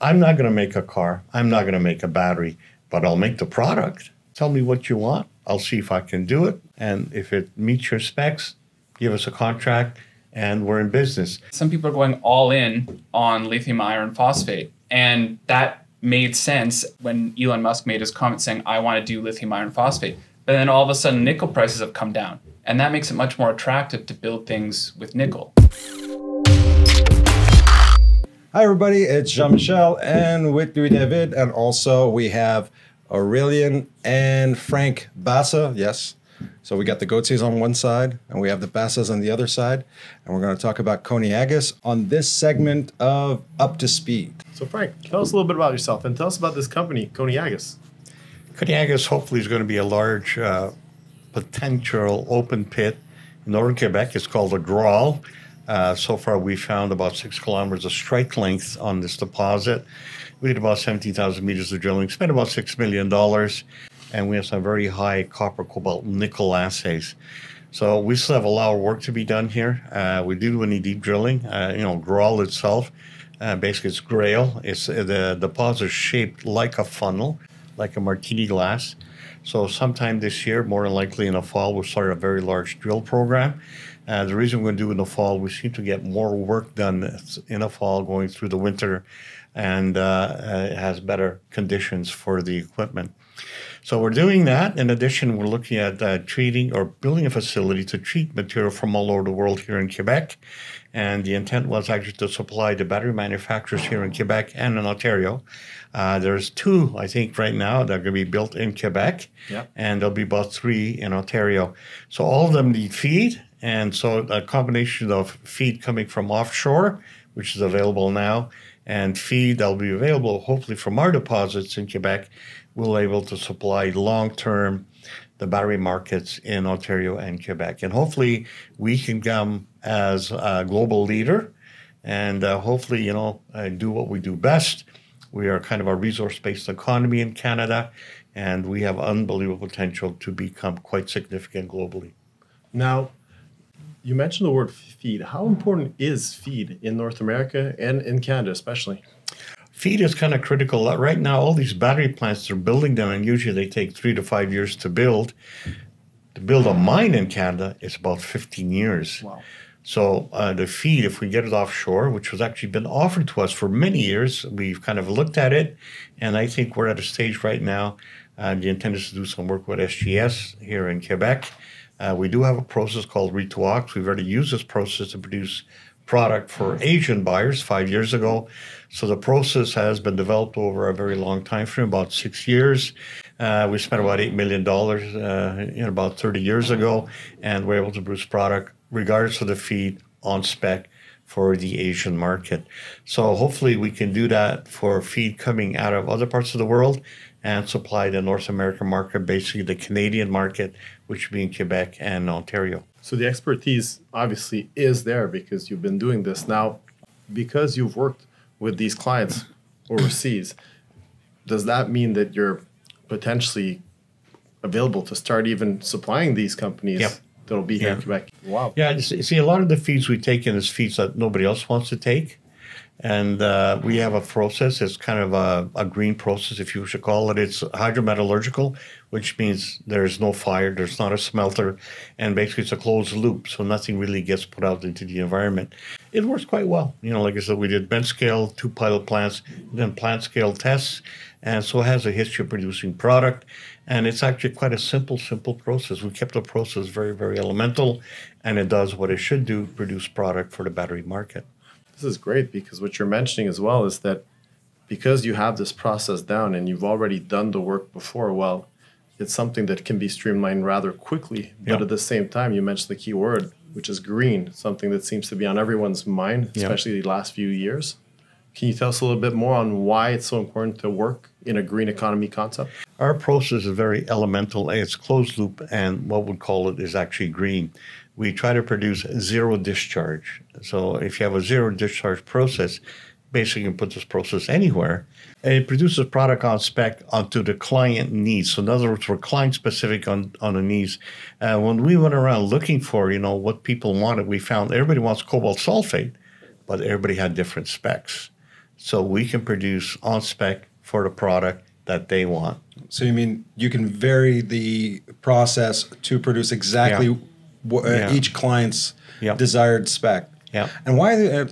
I'm not going to make a car. I'm not going to make a battery, but I'll make the product. Tell me what you want. I'll see if I can do it. And if it meets your specs, give us a contract and we're in business. Some people are going all in on lithium iron phosphate. And that made sense when Elon Musk made his comment saying, I want to do lithium iron phosphate. But then all of a sudden, nickel prices have come down. And that makes it much more attractive to build things with nickel. Hi, everybody. It's Jean-Michel and with Louis David. And also we have Aurelian and Frank Bassa. Yes. So we got the Gauthiers on one side and we have the Bassas on the other side. And we're going to talk about Coniagas on this segment of Up to Speed. So Frank, tell us a little bit about yourself and tell us about this company, Coniagas. Coniagas hopefully is going to be a large potential open pit in northern Quebec. It's called a Graal. So far, we found about 6 kilometers of strike length on this deposit. We did about 17,000 meters of drilling, spent about $6 million, and we have some very high copper, cobalt, nickel assays. So we still have a lot of work to be done here. We do any deep drilling. Graal itself, basically it's Grail. It's the deposit is shaped like a funnel, like a martini glass. So sometime this year, more than likely in the fall, we'll start a very large drill program. The reason we're going to do it in the fall, we seem to get more work done in the fall going through the winter, and it has better conditions for the equipment. So we're doing that. In addition, we're looking at treating or building a facility to treat material from all over the world here in Quebec. And the intent was actually to supply the battery manufacturers here in Quebec and in Ontario. There's 2, I think, right now that are going to be built in Quebec, and there'll be about 3 in Ontario. So all of them need feed. And so a combination of feed coming from offshore, which is available now, and feed that will be available hopefully from our deposits in Quebec, will be able to supply long-term the battery markets in Ontario and Quebec. And hopefully we can come as a global leader and hopefully, do what we do best. We are kind of a resource-based economy in Canada, and we have unbelievable potential to become quite significant globally. Now, you mentioned the word feed. How important is feed in North America and in Canada especially? Feed is kind of critical. Right now, all these battery plants, they're building them, and usually they take 3 to 5 years to build. To build a mine in Canada is about 15 years. Wow. So the feed, if we get it offshore, which has actually been offered to us for many years, we've kind of looked at it, and I think we're at a stage right now. The intent is to do some work with SGS here in Quebec. We do have a process called Reed-to-Ox. We've already used this process to produce product for Asian buyers 5 years ago. So the process has been developed over a very long time frame, about 6 years. We spent about $8 million about 30 years ago, and we're able to produce product regardless of the feed on spec for the Asian market. So hopefully we can do that for feed coming out of other parts of the world and supply the North American market, basically the Canadian market, which would be in Quebec and Ontario. So the expertise obviously is there because you've been doing this. Now, because you've worked with these clients overseas, does that mean that you're potentially available to start even supplying these companies that'll be here in Quebec? Wow. Yeah, see, a lot of the feeds we take in is feeds that nobody else wants to take. And we have a process. It's kind of a green process, if you should call it. It's hydrometallurgical, which means there's no fire, there's not a smelter, and basically it's a closed loop, so nothing really gets put out into the environment. It works quite well. Like I said, we did bench scale, 2 pilot plants, then plant scale tests, and so it has a history of producing product. And it's actually quite a simple process. We kept the process very, very elemental, and it does what it should do, produce product for the battery market. This is great because what you're mentioning as well is that because you have this process down and you've already done the work before, well, it's something that can be streamlined rather quickly. But at the same time, you mentioned the key word, which is green, something that seems to be on everyone's mind, especially the last few years. Can you tell us a little bit more on why it's so important to work in a green economy concept? Our process is very elemental. It's closed loop, and what we call it is actually green. We try to produce zero discharge. So if you have a zero discharge process, basically you can put this process anywhere, and it produces product on spec onto the client needs. So in other words, we're client specific on the needs. When we went around looking for, what people wanted, we found everybody wants cobalt sulfate, but everybody had different specs. so we can produce on spec for the product that they want. So you mean you can vary the process to produce exactly each client's desired spec? Yeah. And why,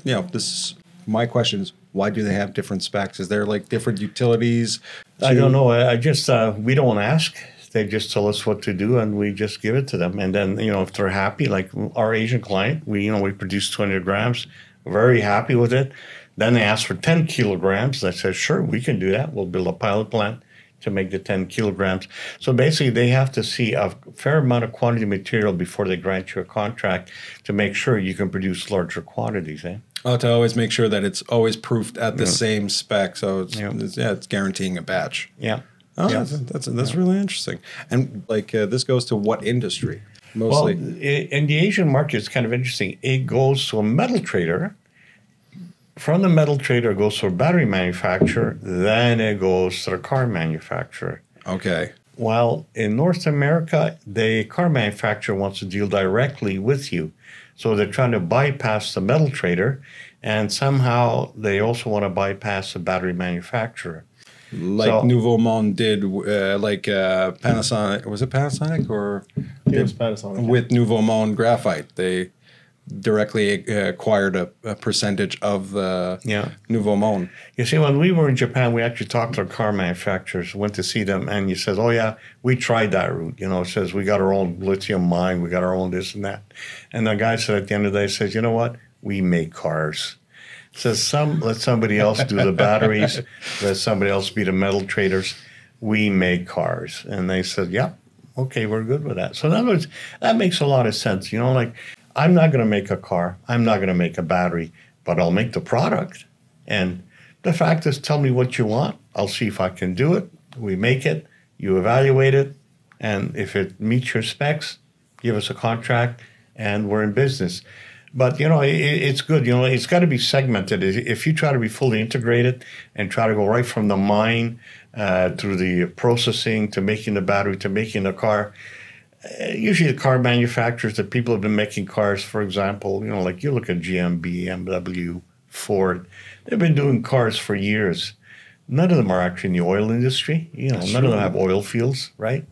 my question is, why do they have different specs? Is there like different utilities? I don't know. I just, we don't ask. They just tell us what to do, and we just give it to them. And then, if they're happy, like our Asian client, we produce 20 grams, very happy with it. Then they ask for 10 kilograms. I said, sure, we can do that. We'll build a pilot plant to make the 10 kilograms. So basically, they have to see a fair amount of quantity of material before they grant you a contract to make sure you can produce larger quantities. Oh, to always make sure that it's always proofed at the same spec. So it's guaranteeing a batch. Yeah. Oh, that's really interesting. And this goes to what industry mostly? Well, in the Asian market, it's kind of interesting. It goes to a metal trader. From the metal trader, it goes to a battery manufacturer. Then it goes to the car manufacturer. Okay. While in North America, the car manufacturer wants to deal directly with you. So they're trying to bypass the metal trader, and somehow they also want to bypass the battery manufacturer. Like Nouveau Monde did, Panasonic. Was it Panasonic or? It was Panasonic. With Nouveau Monde graphite, they directly acquired a percentage of the Nouveau Monde. You see, when we were in Japan, we actually talked to our car manufacturers, went to see them, and you said, oh, yeah, we tried that route. It says we got our own lithium mine, we got our own this and that. And the guy said at the end of the day, says, you know what? We make cars. Says let somebody else do the batteries, let somebody else be the metal traders. We make cars. And they said, yeah, okay, we're good with that. So in other words, that makes a lot of sense. I'm not going to make a car. I'm not going to make a battery, but I'll make the product. And the fact is, tell me what you want. I'll see if I can do it. We make it. You evaluate it. And if it meets your specs, give us a contract, and we're in business. But, it's good. It's got to be segmented. If you try to be fully integrated and try to go right from the mine through the processing to making the battery to making the car, usually the car manufacturers, the people who have been making cars, for example, like you look at GM, BMW, Ford, they've been doing cars for years. None of them are actually in the oil industry. None of them have oil fields, right?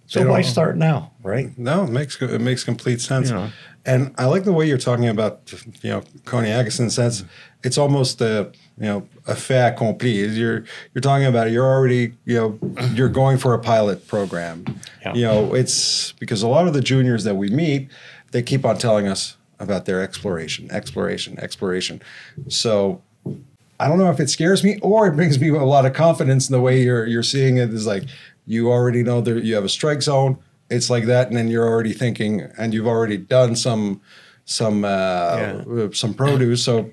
So why start now, right? No, it makes complete sense. And I like the way you're talking about, Coniagas in the sense it's almost a fait accompli. You're talking about it. You're already, you're going for a pilot program. Yeah. It's because a lot of the juniors that we meet, they keep on telling us about their exploration. So I don't know if it scares me or it brings me a lot of confidence in the way you're seeing it. Is like you already know that you have a strike zone. It's like that, and then you're already thinking, and you've already done some produce. So,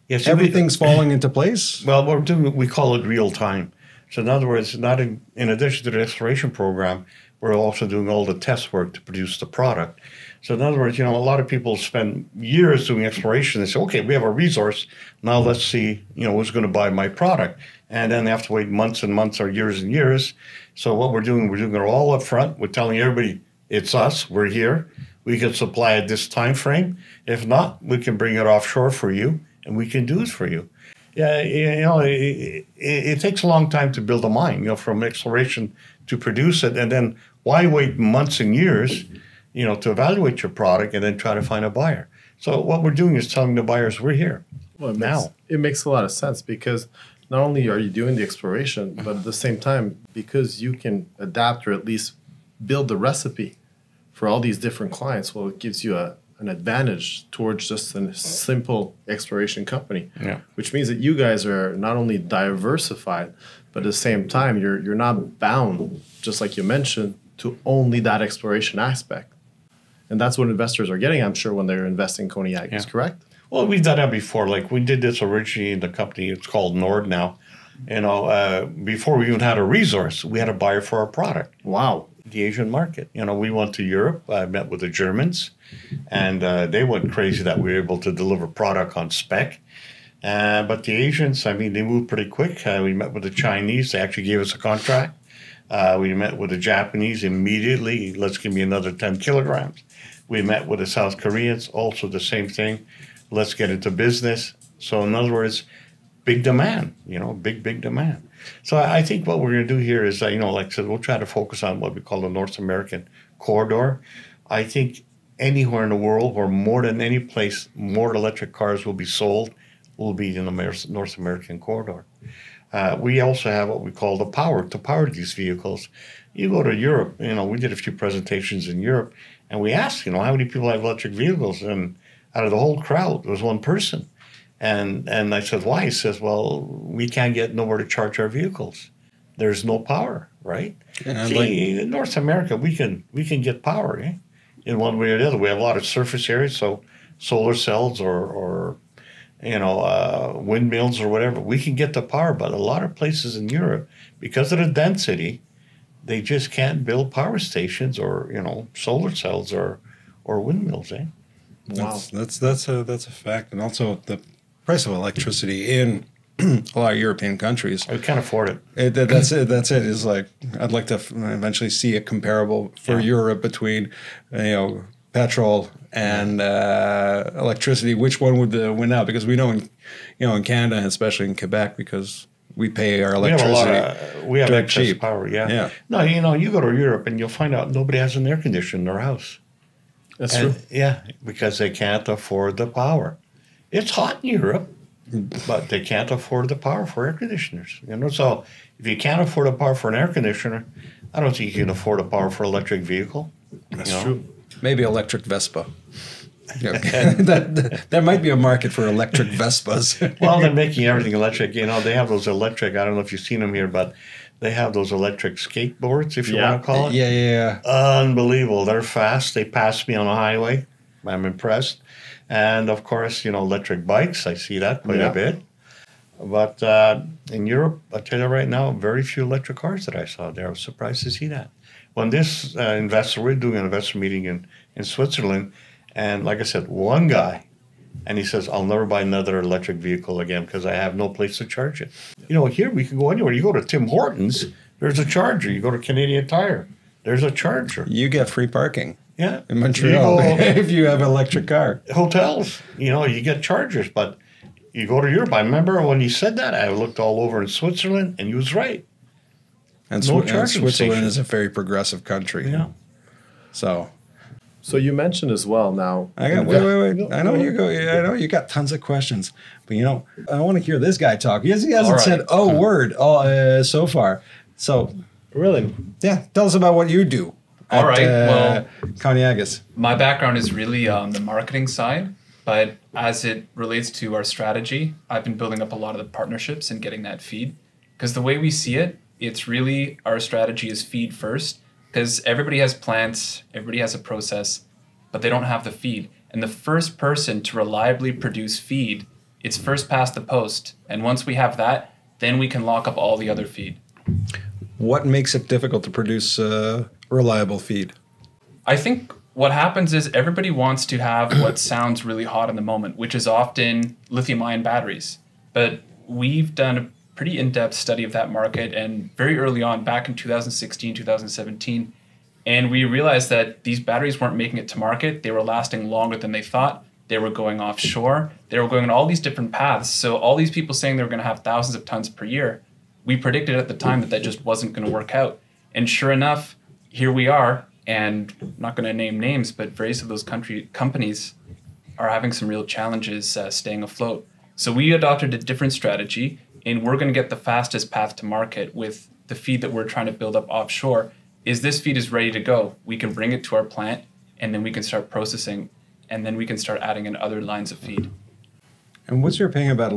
everything's falling into place. Well, what we're doing, we call it real time. So, in other words, not in addition to the exploration program, we're also doing all the test work to produce the product. So, in other words, a lot of people spend years doing exploration. They say, okay, we have a resource. Now let's see, who's going to buy my product. And then they have to wait months and months or years and years. So what we're doing it all up front. We're telling everybody, it's us. We're here. We can supply at this time frame. If not, we can bring it offshore for you, and we can do it for you. Yeah, it takes a long time to build a mine, from exploration to produce it. And then why wait months and years, to evaluate your product and then try to find a buyer? So what we're doing is telling the buyers, we're here now. It makes a lot of sense because not only are you doing the exploration, but at the same time, because you can adapt or at least build the recipe for all these different clients, well, it gives you an advantage towards just a simple exploration company, which means that you guys are not only diversified, but at the same time, you're not bound, just like you mentioned, to only that exploration aspect. And that's what investors are getting, I'm sure, when they're investing in Coniagas, correct? Well, we've done that before. Like we did this originally in the company. It's called Nord now. Before we even had a resource, we had a buyer for our product. Wow. The Asian market. We went to Europe. I met with the Germans, and they went crazy that we were able to deliver product on spec. But the Asians, they moved pretty quick. We met with the Chinese. They actually gave us a contract. We met with the Japanese immediately. Let's give me another 10 kilograms. We met with the South Koreans. Also the same thing. Let's get into business. So in other words, big demand, big demand. So I think what we're going to do here is, like I said, we'll try to focus on what we call the North American corridor. I think anywhere in the world where more than any place more electric cars will be sold will be in the North American corridor. We also have what we call the power to power these vehicles. You go to Europe, we did a few presentations in Europe, and we asked, how many people have electric vehicles? And out of the whole crowd, there was one person. And I said, why? He says, well, we can't get nowhere to charge our vehicles. There's no power, right? In North America, we can get power, in one way or the other. We have a lot of surface areas, so solar cells or windmills or whatever. We can get the power, but a lot of places in Europe, because of the density, they just can't build power stations or solar cells or windmills. Wow, that's a fact, and also the price of electricity in a lot of European countries. We can't afford it. That's it. Is like I'd like to eventually see a comparable for Europe between petrol and electricity. Which one would win out? Because we know in Canada, especially in Quebec, because we pay our electricity. We have excess cheap power. Yeah. No, you go to Europe and you'll find out nobody has an air conditioner in their house. That's true. Yeah, because they can't afford the power. It's hot in Europe, but they can't afford the power for air conditioners. So if you can't afford the power for an air conditioner, I don't think you can afford the power for an electric vehicle. That's true. Maybe electric Vespa. There might be a market for electric Vespas. Well, they're making everything electric. They have those electric, I don't know if you've seen them here, but they have those electric skateboards, if you want to call it. Yeah. Unbelievable. They're fast. They pass me on the highway. I'm impressed. And, of course, electric bikes. I see that quite a bit. But in Europe, I'll tell you right now, very few electric cars that I saw there. I was surprised to see that. When this we're doing an investor meeting in Switzerland, and like I said, one guy, and he says, I'll never buy another electric vehicle again because I have no place to charge it. Here we can go anywhere. You go to Tim Hortons, there's a charger. You go to Canadian Tire, there's a charger. You get free parking. Yeah. In Montreal, if you have an electric car. Hotels, you get chargers, but you go to Europe. I remember when he said that, I looked all over in Switzerland, and he was right. And Switzerland is a very progressive country. Yeah. So you mentioned as well now. Wait. I know you got tons of questions, but I want to hear this guy talk. He hasn't said a word so far. So really, yeah, tell us about what you do. All right. Well, Coniagas. My background is really on the marketing side, but as it relates to our strategy, I've been building up a lot of the partnerships and getting that feed. Because the way we see it, it's really our strategy is feed first. Because everybody has plants, everybody has a process, but they don't have the feed. And the first person to reliably produce feed, it's first past the post. And once we have that, then we can lock up all the other feed. What makes it difficult to produce reliable feed? I think what happens is everybody wants to have what sounds really hot in the moment, which is often lithium-ion batteries. But we've done a pretty in-depth study of that market, and very early on, back in 2016, 2017, and we realized that these batteries weren't making it to market. They were lasting longer than they thought. They were going offshore. They were going on all these different paths. So all these people saying they were going to have thousands of tons per year, we predicted at the time that just wasn't going to work out. And sure enough, here we are, and I'm not going to name names, but various of those companies are having some real challenges staying afloat. So we adopted a different strategy, and we're going to get the fastest path to market with the feed that we're trying to build up offshore. Is this feed is ready to go? We can bring it to our plant, and then we can start processing, and then we can start adding in other lines of feed. And what's your opinion about,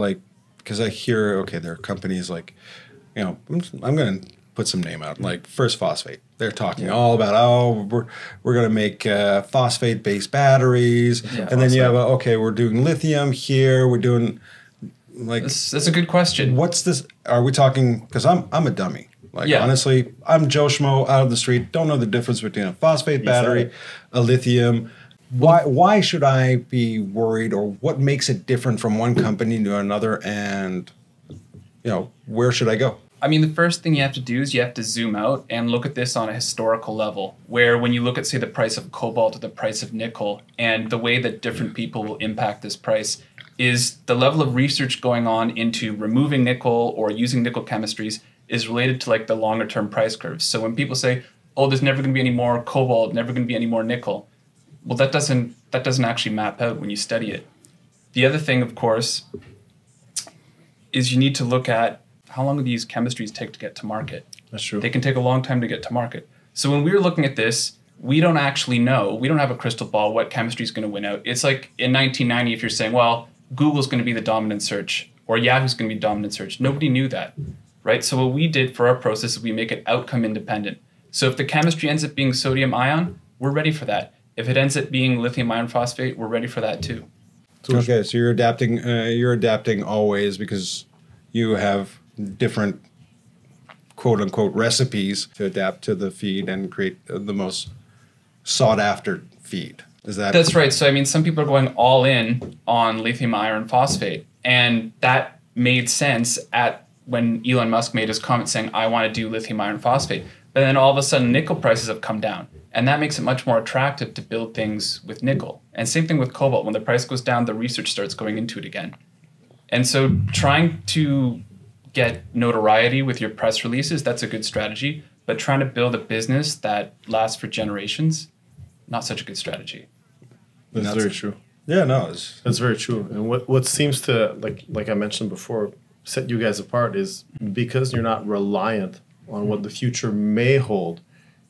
because I hear, there are companies I'm going to put some name out, like First Phosphate. They're talking all about, we're going to make phosphate-based batteries. Yeah, and then you have, we're doing lithium here. We're doing, That's a good question. What's this? Are we talking, because I'm a dummy. Honestly, I'm Joe Schmo out of the street, don't know the difference between a phosphate battery, a lithium. Why should I be worried, or what makes it different from one company to another, and where should I go? I mean, the first thing you have to do is you have to zoom out and look at this on a historical level, where when you look at, say, the price of cobalt or the price of nickel and the way that different people will impact this price, is the level of research going on into removing nickel or using nickel chemistries is related to like the longer term price curves. So when people say, oh, there's never going to be any more cobalt, never going to be any more nickel, well, that doesn't actually map out when you study it. The other thing, of course, is you need to look at how long do these chemistries take to get to market. That's true. They can take a long time to get to market. So when we were looking at this, we don't actually know. We don't have a crystal ball what chemistry is going to win out. It's like in 1990, if you're saying, well, Google's going to be the dominant search or Yahoo's going to be dominant search. Nobody knew that, right? So what we did for our process is we make it outcome independent. So if the chemistry ends up being sodium ion, we're ready for that. If it ends up being lithium iron phosphate, we're ready for that too. Okay, so you're adapting always because you have different quote unquote recipes to adapt to the feed and create the most sought after feed. Is that? That's right. So I mean, some people are going all in on lithium iron phosphate, and that made sense at when Elon Musk made his comment saying, I want to do lithium iron phosphate. But then all of a sudden nickel prices have come down, and that makes it much more attractive to build things with nickel. And same thing with cobalt. When the price goes down, the research starts going into it again. And so trying to get notoriety with your press releases, that's a good strategy. But trying to build a business that lasts for generations, not such a good strategy. That's very true. Yeah, no, That's very true. And what seems to, like I mentioned before, set you guys apart is because you're not reliant on what the future may hold.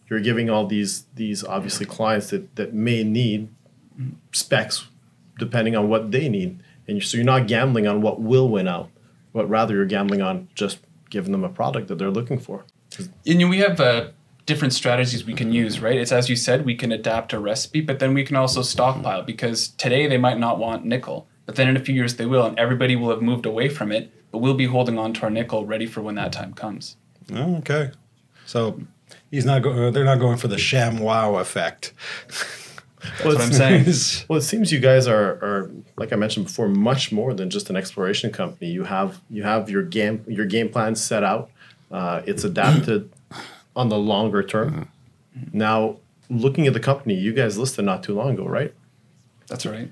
You're giving all these obviously clients that may need specs depending on what they need. And so you're not gambling on what will win out, but rather you're gambling on just giving them a product that they're looking for. And we have different strategies we can use, right? It's as you said, we can adapt a recipe, but then we can also stockpile because today they might not want nickel, but then in a few years they will, and everybody will have moved away from it, but we'll be holding on to our nickel ready for when that time comes. Oh, okay. So they're not going for the sham wow effect. That's what I'm saying. Well, it seems you guys are, like I mentioned before, much more than just an exploration company. You have your game plan set out. It's adapted on the longer term. Now, looking at the company, you guys listed not too long ago, right? That's right.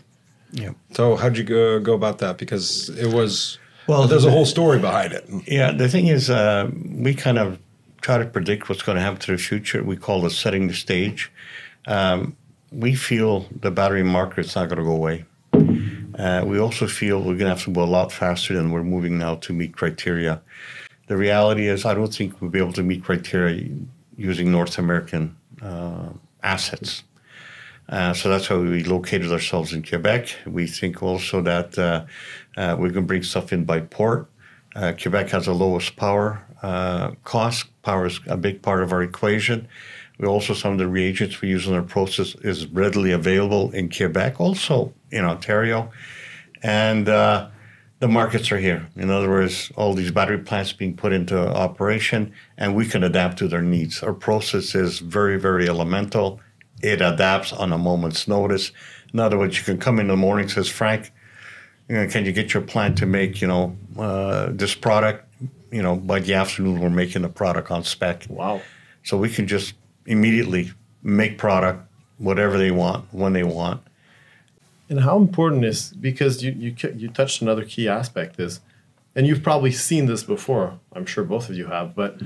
Yeah. So how'd you go about that? Because it was Well, there's a whole story behind it. Yeah, the thing is, we kind of try to predict what's going to happen to the future. We call it setting the stage. We feel the battery market is not going to go away. We also feel we're going to have to go a lot faster than we're moving now to meet criteria. The reality is I don't think we'll be able to meet criteria using North American assets. So that's why we located ourselves in Quebec. We think also that we can bring stuff in by port. Quebec has the lowest power cost. Power is a big part of our equation. We also, some of the reagents we use in our process is readily available in Quebec, also in Ontario. And the markets are here. In other words, all these battery plants being put into operation, and we can adapt to their needs. Our process is very, very elemental. It adapts on a moment's notice. In other words, you can come in the morning, says, Frank, can you get your plant to make, this product? By the afternoon, we're making the product on spec. Wow. So we can just immediately make product, whatever they want, when they want. And how important is, because you touched another key aspect is, and you've probably seen this before, I'm sure both of you have, but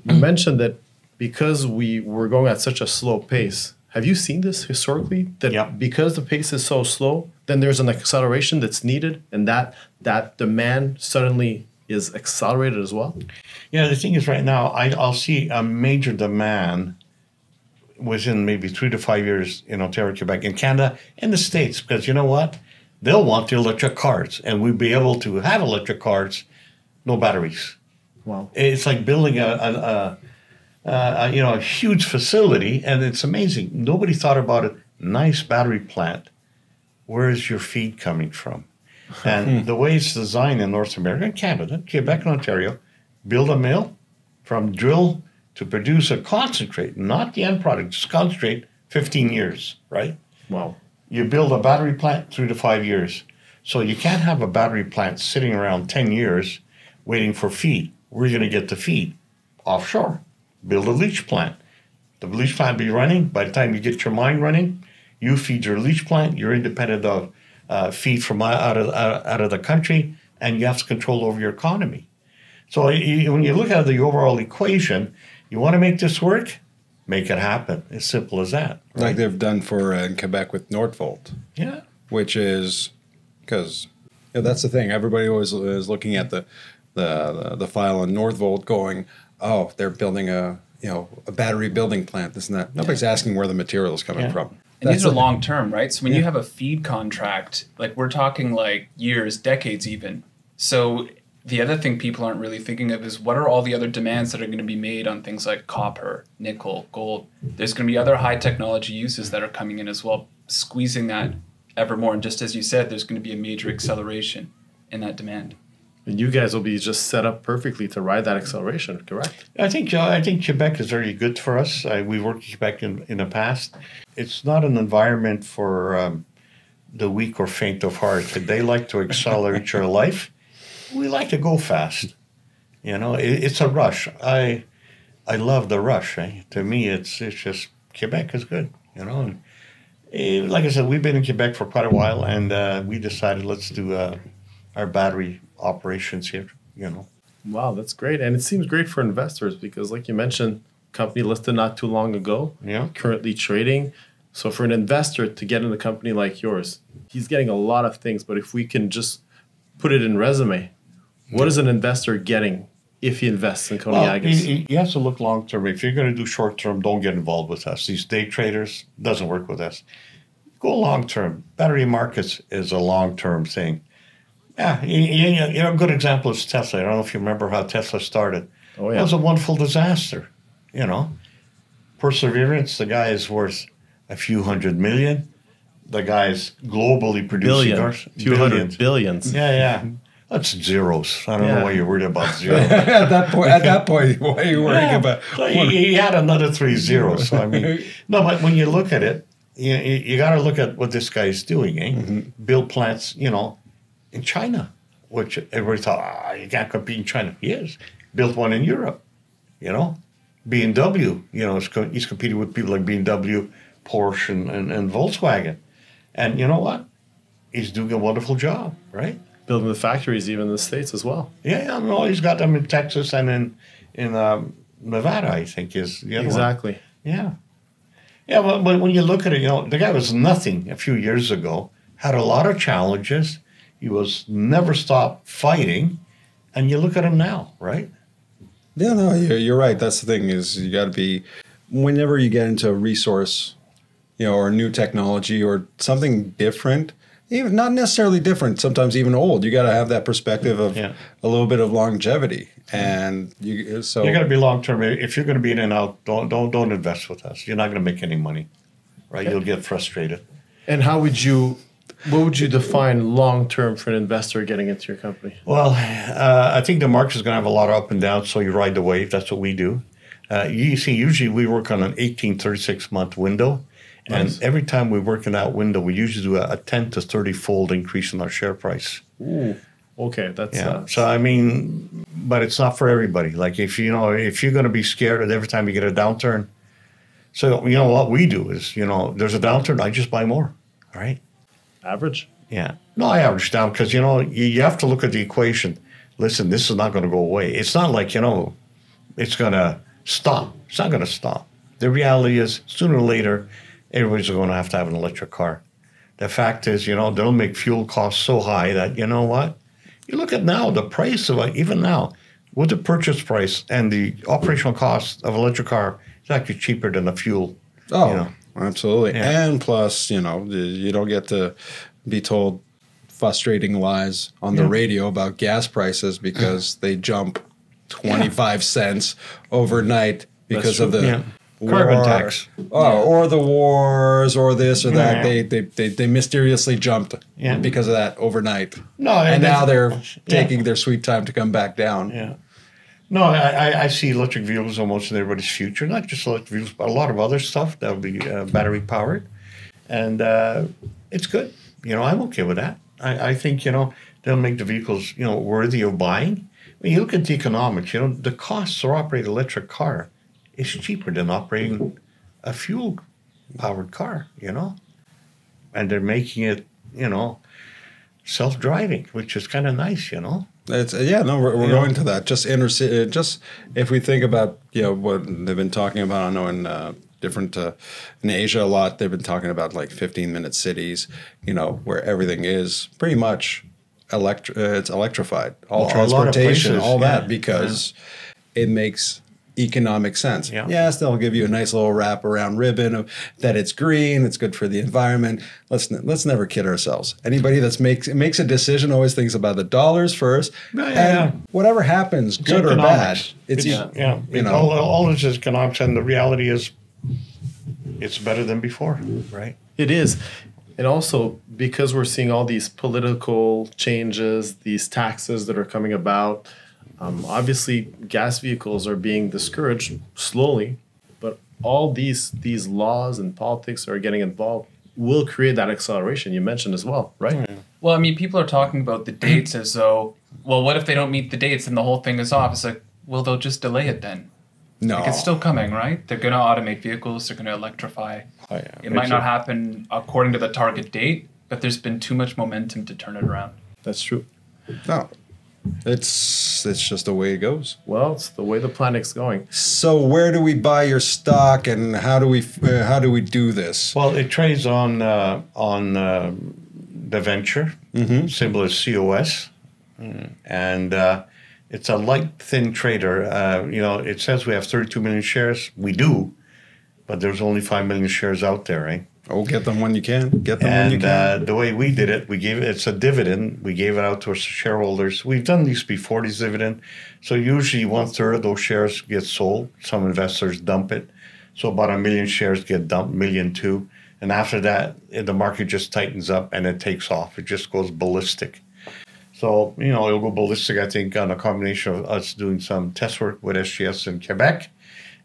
you mentioned that because we were going at such a slow pace, have you seen this historically? That because the pace is so slow, then there's an acceleration that's needed, and that demand suddenly is accelerated as well? Yeah, the thing is right now, I'll see a major demand within maybe 3 to 5 years in Ontario, Quebec, in Canada, and the States, because you know what? They'll want the electric cars, and we'll be able to have electric cars, no batteries. Wow. It's like building a huge facility, and it's amazing. Nobody thought about it. Nice battery plant. Where is your feed coming from? And the way it's designed in North America and Canada, Quebec and Ontario, build a mill from drill to produce a concentrate, not the end product, just concentrate, 15 years, right? Wow. You build a battery plant 3 to 5 years. So you can't have a battery plant sitting around 10 years waiting for feed. Where are you going to get the feed? Offshore. Build a leach plant. The leach plant be running. By the time you get your mine running, you feed your leach plant. You're independent of feed from out of the country, and you have control over your economy. So when you look at the overall equation, you want to make this work, make it happen. As simple as that. Right? Like they've done for in Quebec with Northvolt. Yeah. Which is because that's the thing. Everybody always is looking at the file on Northvolt, going, "Oh, they're building a battery building plant." This and that. Nobody's asking where the material is coming from. And these are long term, right? So when you have a feed contract, like we're talking like years, decades even. So the other thing people aren't really thinking of is what are all the other demands that are going to be made on things like copper, nickel, gold. There's going to be other high technology uses that are coming in as well, squeezing that ever more. And just as you said, there's going to be a major acceleration in that demand. And you guys will be just set up perfectly to ride that acceleration, correct? I think Quebec is very good for us. We worked in Quebec in the past. It's not an environment for the weak or faint of heart. They like to accelerate your life. We like to go fast. It's a rush. I love the rush. To me, it's just Quebec is good. And, like I said, we've been in Quebec for quite a while, and we decided let's do our battery operations here. Wow, that's great. And it seems great for investors because, like you mentioned, company listed not too long ago, currently trading. So for an investor to get in a company like yours, he's getting a lot of things. But if we can just put it in resume, what is an investor getting if he invests in Coniagas? Well, he has to look long term. If you're going to do short term, don't get involved with us. These day traders doesn't work with us. Go long term. Battery markets is a long term thing. Yeah, a good example is Tesla. I don't know if you remember how Tesla started. Oh, yeah. It was a wonderful disaster. Perseverance, the guy is worth a few $100 million. The guy's globally producing $200 billion. Yeah. That's zeros. I don't know why you're worried about zeros. At that point, why are you worrying about? So he had another 3 zeros. So no, but when you look at it, you got to look at what this guy's doing. Mm-hmm. Build plants, in China, which everybody thought, you can't compete in China. He is. Built one in Europe, BMW, he's competing with people like BMW, Porsche, and Volkswagen. And you know what? He's doing a wonderful job, right? Building the factories even in the States as well. Yeah, no, he's got them in Texas and in Nevada, I think, is the other exactly. one. Yeah. Yeah, but when you look at it, the guy was nothing a few years ago, had a lot of challenges. He was never stopped fighting, and you look at him now, right? Yeah, no, you're right. That's the thing is you got to be, whenever you get into a resource, or new technology or something different, even not necessarily different, sometimes even old, you got to have that perspective of a little bit of longevity, and you got to be long term. If you're going to be in and out, don't invest with us. You're not going to make any money, right? You'll get frustrated. And what would you define long-term for an investor getting into your company? Well, I think the market is going to have a lot of up and down, so you ride the wave. That's what we do. You see, usually we work on an 36-month window, and every time we work in that window, we usually do a 10 to 30-fold increase in our share price. Ooh, okay. That's So, but it's not for everybody. Like if you're going to be scared at every time you get a downturn, so what we do is, there's a downturn, I just buy more, all right? Average? Yeah. No, I average down because, you have to look at the equation. Listen, this is not going to go away. It's not like, it's going to stop. It's not going to stop. The reality is, sooner or later, everybody's going to have an electric car. The fact is, they'll make fuel costs so high that, you know what? You look at now, the price of even now, with the purchase price and the operational cost of an electric car, it's actually cheaper than the fuel. Oh, absolutely. Yeah. And plus, you don't get to be told frustrating lies on the radio about gas prices because they jump 25 cents overnight because of the carbon tax. Or the wars or this or that. They mysteriously jumped because of that overnight. And now they're taking their sweet time to come back down. Yeah. No, I see electric vehicles almost in everybody's future. Not just electric vehicles, but a lot of other stuff that will be battery powered. And it's good. I'm okay with that. I think, they'll make the vehicles, worthy of buying. When you look at the economics, the cost to operate an electric car is cheaper than operating a fuel-powered car, And they're making it, self-driving, which is kind of nice, you know. It's we're going to that. Just just if we think about what they've been talking about, I know in different in Asia a lot. They've been talking about like 15-minute cities, where everything is pretty much it's electrified, all transportation, places, all that, because it makes economic sense. Yeah. Yes, they'll give you a nice little wrap around ribbon of that it's green, it's good for the environment. Let's never kid ourselves. Anybody that makes a decision always thinks about the dollars first. And whatever happens, It's good economics. or bad, it's all this is economics, and the reality is it's better than before, right? It is. And also, because we're seeing all these political changes, these taxes that are coming about, obviously gas vehicles are being discouraged slowly, but all these laws and politics that are getting involved will create that acceleration you mentioned as well, right? Well, I mean, people are talking about the dates as though, well, what if they don't meet the dates and the whole thing is off? It's like, well, they'll just delay it then. no. Like, it's still coming, right? They're going to automate vehicles. They're going to electrify. Oh, yeah. It might not happen according to the target date, but there's been too much momentum to turn it around. That's true. No. It's just the way it goes. Well, it's the way the planet's going. So where do we buy your stock, and how do we do this? Well, it trades on the venture, symbol is COS, and it's a light, thin trader. It says we have 32 million shares. We do, but there's only 5 million shares out there, right? Oh, get them when you can. Get them when you can. And the way we did it, it's a dividend. We gave it out to our shareholders. We've done these before, these dividend. So usually 1/3 of those shares get sold. Some investors dump it. So about 1 million shares get dumped, 1.2 million. And after that, the market just tightens up and it takes off. It just goes ballistic. So, it'll go ballistic, I think, on a combination of us doing some test work with SGS in Quebec.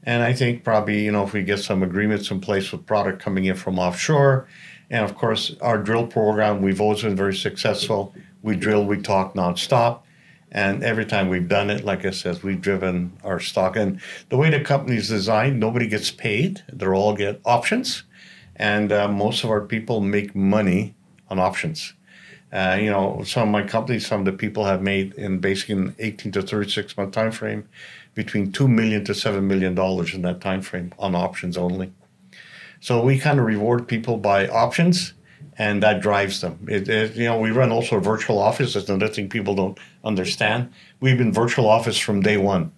And I think probably, if we get some agreements in place with product coming in from offshore, and of course, our drill program, we've always been very successful. We drill, we talk nonstop. And every time we've done it, like I said, we've driven our stock. And the way the company's designed, nobody gets paid. They all get options. And most of our people make money on options. Some of my companies, some of the people have made in basically an 18 to 36 month time frame between $2 million to $7 million in that time frame on options only. So we kind of reward people by options, and that drives them. We run also a virtual office. That's another thing people don't understand. We've been virtual office from day one,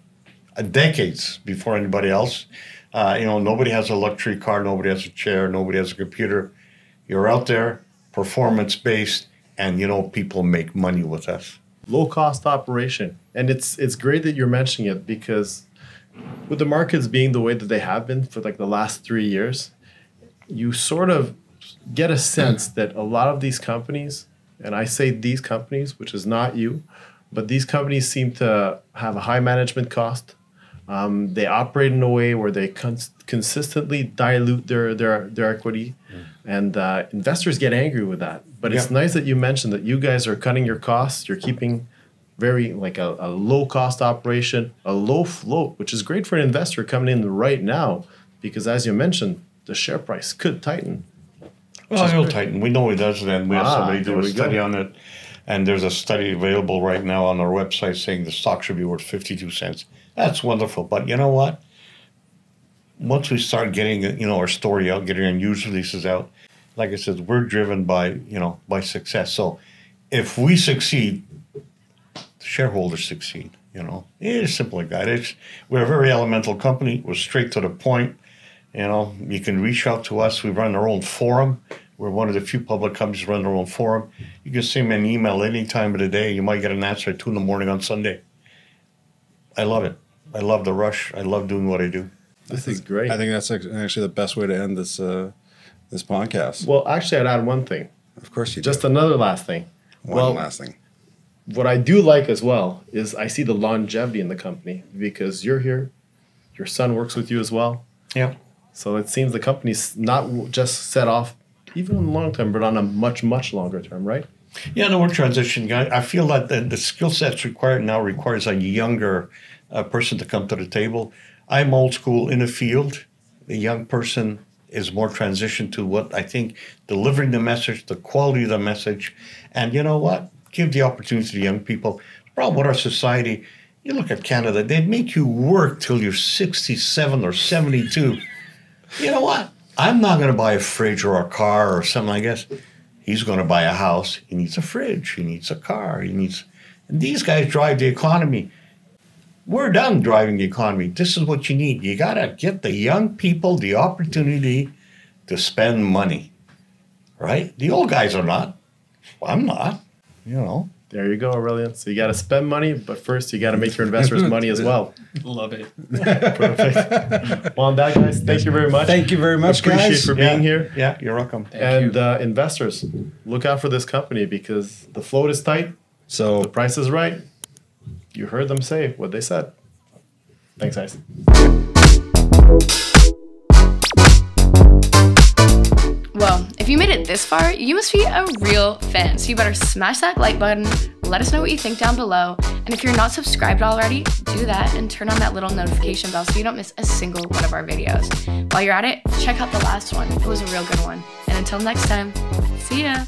decades before anybody else. Nobody has a luxury car, nobody has a chair, nobody has a computer. You're out there, performance-based, and people make money with us. Low-cost operation. And it's great that you're mentioning it, because with the markets being the way that they have been for like the last 3 years, you sort of get a sense that a lot of these companies, and I say these companies, which is not you, but these companies seem to have a high management cost. They operate in a way where they consistently dilute their equity, and investors get angry with that. But it's nice that you mentioned that you guys are cutting your costs. You're keeping very like a low cost operation, a low float, which is great for an investor coming in right now, because as you mentioned, the share price could tighten. Well, it'll tighten. We know it does, and we have somebody do a study on it. And there's a study available right now on our website saying the stock should be worth 52 cents. That's wonderful. But you know what? Once we start getting, our story out, getting our news releases out, like I said, we're driven by success. So if we succeed, the shareholders succeed, It's simple like that. We're a very elemental company. We're straight to the point. You can reach out to us. We run our own forum. We're one of the few public companies that run their own forum. You can send me an email any time of the day. You might get an answer at 2 a.m. on Sunday. I love it. I love the rush. I love doing what I do. This is great. I think that's actually the best way to end this this podcast. Well, actually, I'd add one thing. Of course you do. Just another last thing. One last thing. What I do like as well is I see the longevity in the company, because you're here. Your son works with you as well. Yeah. So it seems the company's not just set off even in the long term, but on a much, much longer term, right? Yeah, no, we're transitioning. I feel that the skill sets required now requires a younger person to come to the table. I'm old school in the field. The young person is more transition to what I think delivering the message, the quality of the message, and you know what? Give the opportunity to young people. The problem with our society, you look at Canada, they make you work till you're 67 or 72. You know what? I'm not going to buy a fridge or a car or something like this. He's going to buy a house. He needs a fridge. He needs a car. And these guys drive the economy. We're done driving the economy. This is what you need. You got to get the young people the opportunity to spend money, right? The old guys are not. I'm not, you know. There you go, Aurelian. So you got to spend money, but first you got to make your investors money as well. Love it. Perfect. Well, on that, guys, thank you very much. Thank you very much, Appreciate guys. for being here. Yeah, you're welcome. Thank you. Investors, look out for this company because the float is tight. So The price is right. You heard them say what they said. Thanks, guys. Well, if you made it this far, you must be a real fan. So you better smash that like button, let us know what you think down below. And if you're not subscribed already, do that and turn on that little notification bell so you don't miss a single one of our videos. While you're at it, check out the last one. It was a real good one. And until next time, see ya.